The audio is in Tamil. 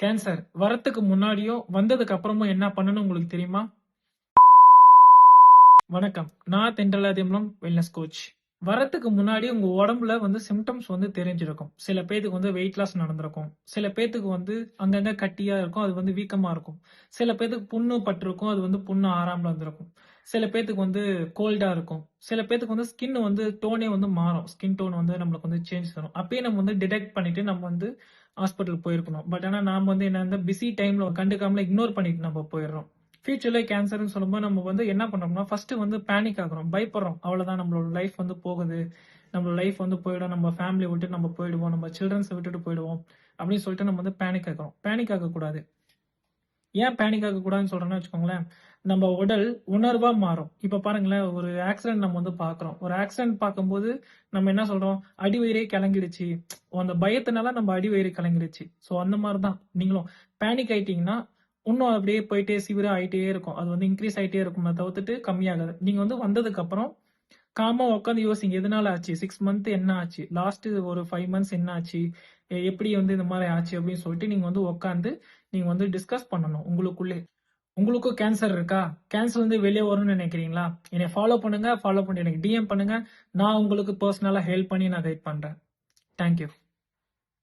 கேன்சர் வரத்துக்கு முன்னாடியும், வந்ததுக்கு அப்புறமும் என்ன பண்ணணும்னு உங்களுக்கு தெரியுமா? வணக்கம். நான் தென்றலாதிமலம் வெல்னஸ் கோச். வரத்துக்கு முன்னாடி உங்க உடம்புல சிம்ப்டம்ஸ் தெரிஞ்சிருக்கும். சில பேத்துக்கு வெயிட் லாஸ் நடந்திருக்கும். சில பேத்துக்கு அங்கங்க கட்டியா இருக்கும். அது வீக்கமா இருக்கும். சில பேத்துக்கு புண்ணு பட்டிருக்கும். அது புண்ணு ஆறாமல இருந்திருக்கும். சில பேத்துக்கு கோல்டா இருக்கும். சில பேத்துக்கு ஸ்கின் டோனே மாறும். ஸ்கின் டோன் நம்மளுக்கு சேஞ்ச் தரும். அப்பயே நம்ம டிடெக்ட் பண்ணிட்டு நம்ம ஹாஸ்பிட்டல் போயிருக்கணும். பட் ஆனா நாம என்ன இந்த பிஸி டைம்ல கண்டுக்காமல இக்னோர் பண்ணிட்டு நம்ம போயிடுறோம். ஃபியூச்சர்ல கேன்சர்ன்னு சொல்லும்போது நம்ம என்ன பண்றோம்னா, ஃபர்ஸ்ட் பேனிக் ஆகுறோம். பயப்படுறோம். அவ்வளவுதான் நம்மளோட லைஃப் போகுது. நம்மளோட லைஃப் போயிடும். நம்ம ஃபேமிலிய விட்டு நம்ம போயிடுவோம். நம்ம சில்ட்ரன்ஸ விட்டுட்டு போயிடுவோம். அப்படின்னு சொல்லிட்டு நம்ம பேனிக் ஆகுறோம். பேனிக் ஆகக்கூடாது. ஏன் பேனிக் ஆகக்கூடாதுன்னு சொல்றேன்னு வச்சுக்கோங்களேன், நம்ம உடல் உணர்வா மாறும். இப்ப பாருங்களேன், ஒரு ஆக்சிடென்ட் நம்ம பார்க்குறோம். ஒரு ஆக்சிடென்ட் பார்க்கும்போது நம்ம என்ன சொல்றோம்? அடிவயிறே கலங்கிடுச்சு. அந்த பயத்தினால நம்ம அடிவயிறு கலங்கிடுச்சு. சோ அந்த மாரி தான் நீங்களும் பேனிக் ஆயிட்டீங்கன்னா, இன்னும் அப்படியே போயிட்டே சிவியரா ஆயிட்டே இருக்கும். அது இன்கிரீஸ் ஆயிட்டே இருக்குமே தவிர்த்துட்டு கம்மியாகாது. நீங்க வந்ததுக்கு அப்புறம் காமா உட்காந்து யோசிங்க. எதனால ஆச்சு? 6 மந்த் என்ன ஆச்சு? லாஸ்ட் ஒரு 5 மந்த்ஸ் என்ன ஆச்சு? எப்படி இந்த மாரி ஆச்சு? அப்படின்னு சொல்லிட்டு நீங்க உட்கார்ந்து நீங்க டிஸ்கஸ் பண்ணணும் உங்களுக்குள்ளே. உங்களுக்கும் கேன்சர் இருக்கா? கேன்சர்லருந்து வெளிய வரணும்னு நினைக்கிறீங்களா? என்னைய ஃபாலோ பண்ணுங்க. ஃபாலோ பண்ணி எனக்கு டிஎம் பண்ணுங்க. நான் உங்களுக்கு பெர்சனலா ஹெல்ப் பண்ணி நான் கைட் பண்றேன். Thank you.